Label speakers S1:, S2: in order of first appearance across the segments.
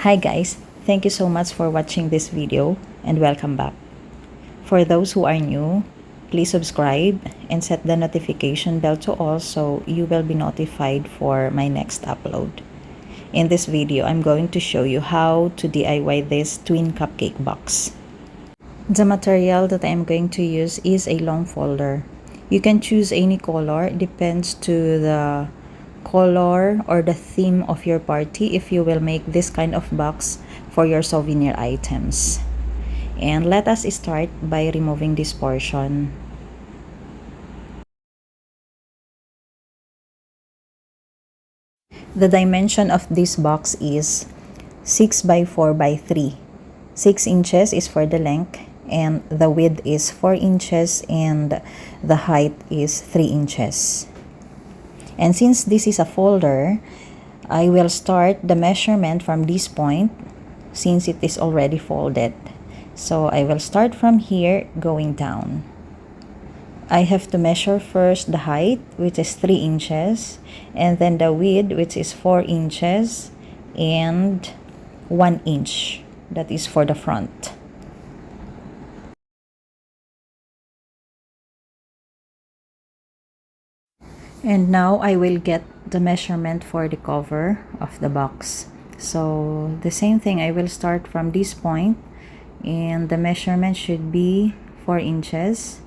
S1: Hi guys, thank you so much for watching this video and welcome back. For those who are new, please subscribe and set the notification bell to all so you will be notified for my next upload. In this video, I'm going to show you how to DIY this twin cupcake box. The material that I'm going to use is a long folder. You can choose any color, it depends to the color or the theme of your party if you will make this kind of box for your souvenir items. And let us start by removing this portion. The dimension of this box is 6 by 4 by 3. 6 inches is for the length and the width is 4 inches and the height is 3 inches. And since this is a folder, I will start the measurement from this point since it is already folded. So I will start from here going down. I have to measure first the height, which is 3 inches, and then the width, which is 4 inches, and 1 inch. That is for the front. And now I will get the measurement for the cover of the box. So the same thing, I will start from this point and the measurement should be 4 inches.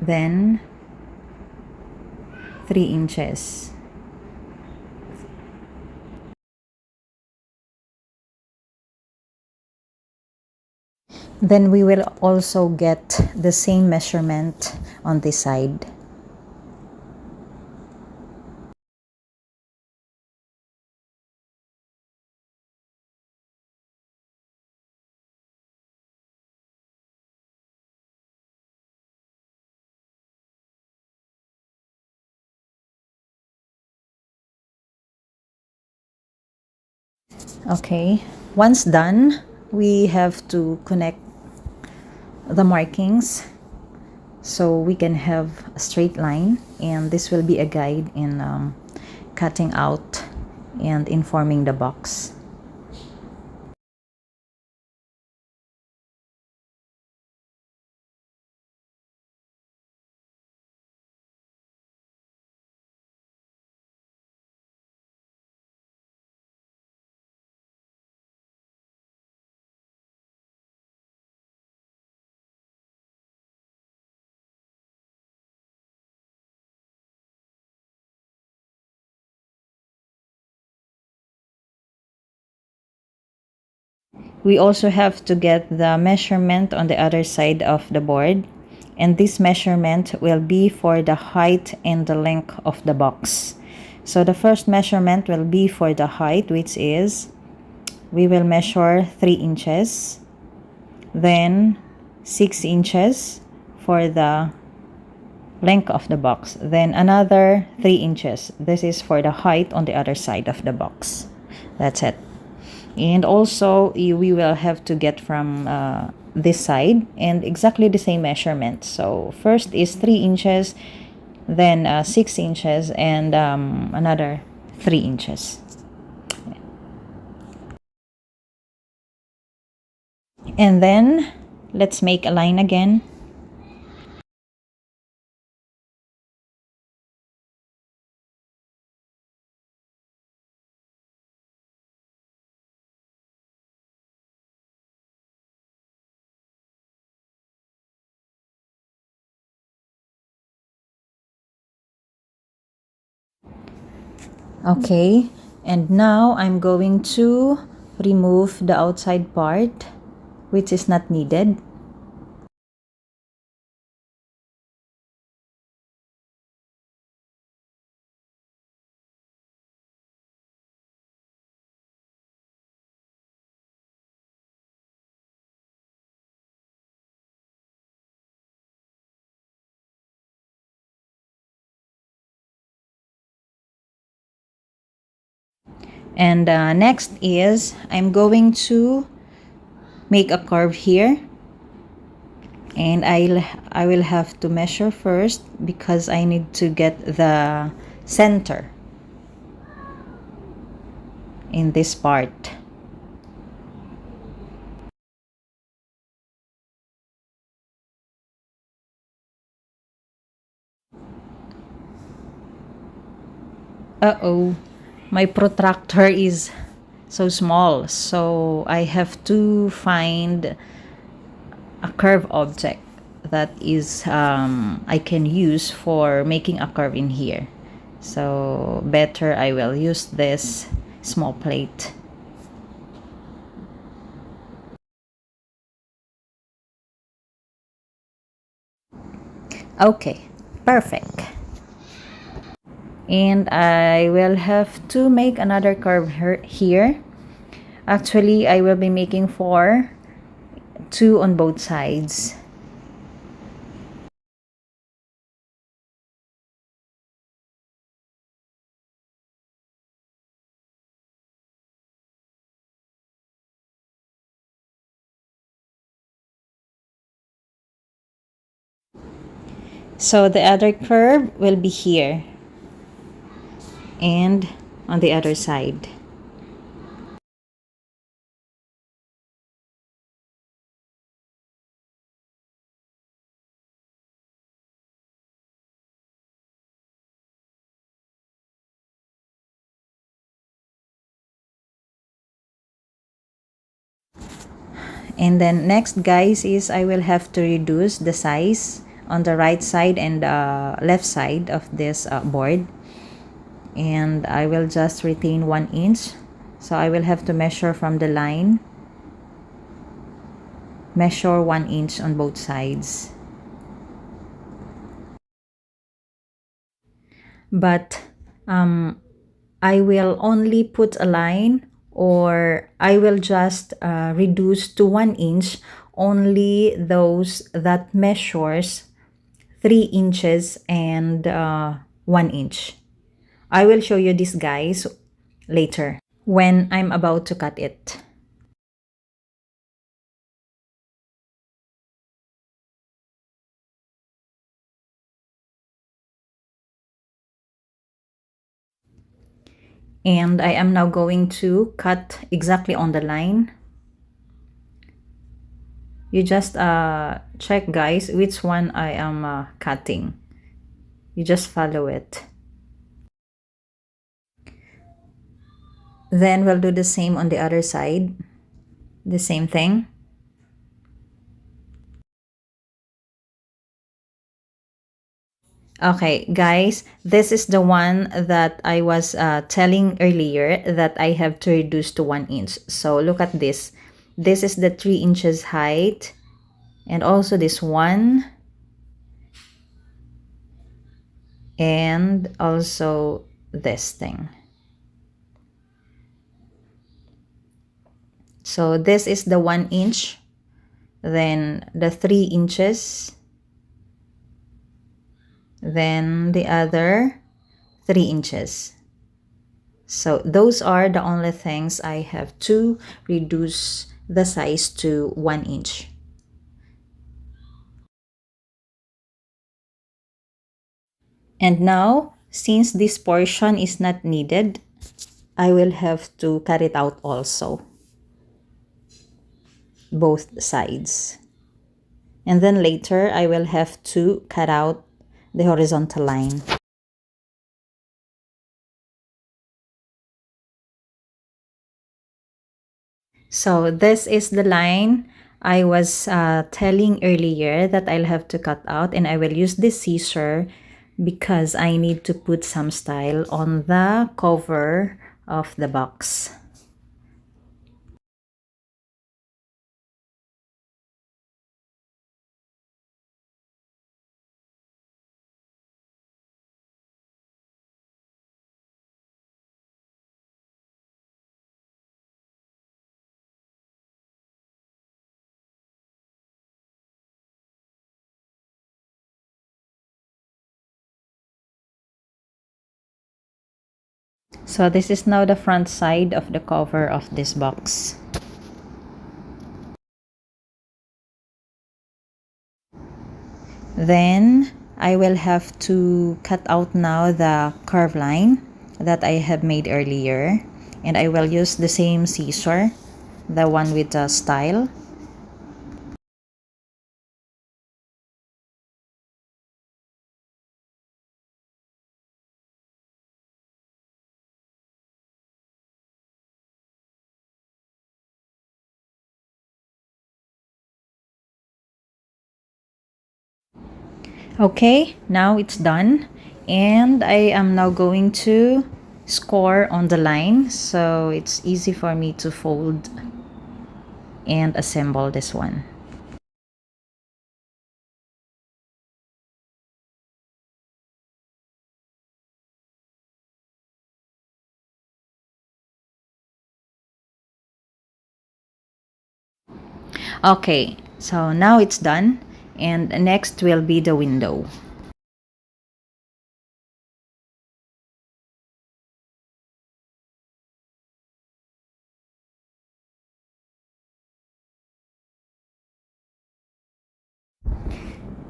S1: Then 3 inches. Then we will also get the same measurement on this side. Okay, once done, we have to connect the markings so we can have a straight line, and this will be a guide in cutting out and informing the box. We also have to get the measurement on the other side of the board, and this measurement will be for the height and the length of the box. So the first measurement will be for the height, which is we will measure 3 inches, then 6 inches for the length of the box, then another 3 inches. This is for the height on the other side of the box. That's it. And also we will have to get from this side and exactly the same measurement. So first is 3 inches, then 6 inches, and another 3 inches. And then let's make a line again. Okay, and now I'm going to remove the outside part, which is not needed. And next is I'm going to make a curve here, and I will have to measure first because I need to get the center. in this part. Uh-oh, my protractor is so small, so I have to find a curve object that is I can use for making a curve in here. So better I will use this small plate. Okay, perfect. And I will have to make another curve here. Actually, I will be making two on both sides. So the other curve will be here and on the other side. And then next, guys, is I will have to reduce the size on the right side and left side of this board. And I will just retain 1 inch. So I will have to measure from the line. Measure 1 inch on both sides. But I will only put a line, or I will just reduce to 1 inch only those that measures 3 inches and 1 inch. I will show you this, guys, later when I'm about to cut it. And I am now going to cut exactly on the line. You just check, guys, which one I am cutting. You just follow it. Then we'll do the same on the other side. The same thing. Okay, guys, this is the one that I was telling earlier that I have to reduce to 1 inch. So look at this. This is the 3 inches height, and also this one, and also this thing. So this is the 1 inch, then the 3 inches, then the other 3 inches. So those are the only things I have to reduce the size to 1 inch. And now, since this portion is not needed, I will have to cut it out also, both sides. And then later, I will have to cut out the horizontal line. So this is the line I was telling earlier that I'll have to cut out, and I will use this scissor because I need to put some style on the cover of the box. So this is now the front side of the cover of this box. Then I will have to cut out now the curve line that I have made earlier, And I will use the same scissor, the one with the style. Okay, now it's done, and I am now going to score on the line so it's easy for me to fold and assemble this one. Okay, so now it's done, and next will be the window.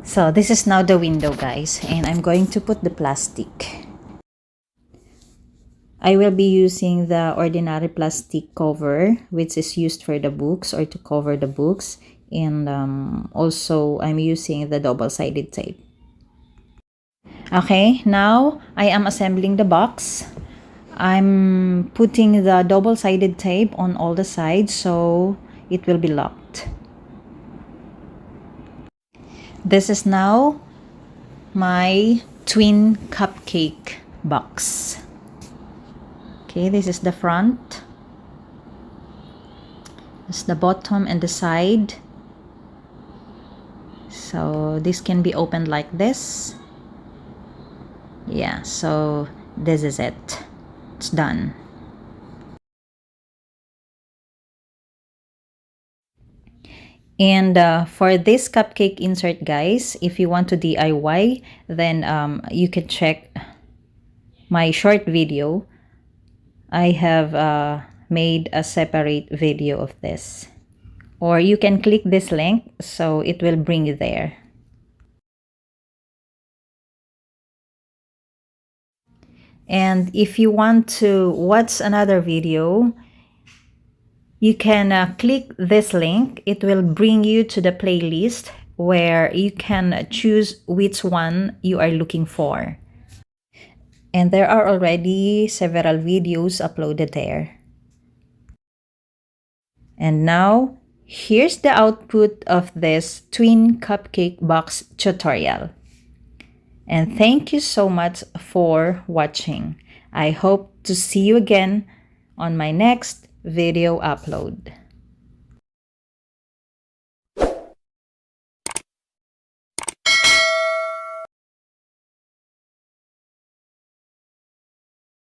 S1: So this is now the window, guys, and I'm going to put the plastic. I will be using the ordinary plastic cover, which is used for the books or to cover the books, and also I'm using the double-sided tape. Okay, now I am assembling the box. I'm putting the double-sided tape on all the sides so it will be locked. This is now my twin cupcake box. Okay, this is the front. This is the bottom and the side. So this can be opened like this. Yeah, so this is it. It's done. And for this cupcake insert, guys, if you want to DIY, then you can check my short video. I have made a separate video of this. Or you can click this link so it will bring you there. And if you want to watch another video, you can click this link. It will bring you to the playlist where you can choose which one you are looking for. And there are already several videos uploaded there. And now, here's the output of this Twin Cupcake Box tutorial. And thank you so much for watching. I hope to see you again on my next video upload.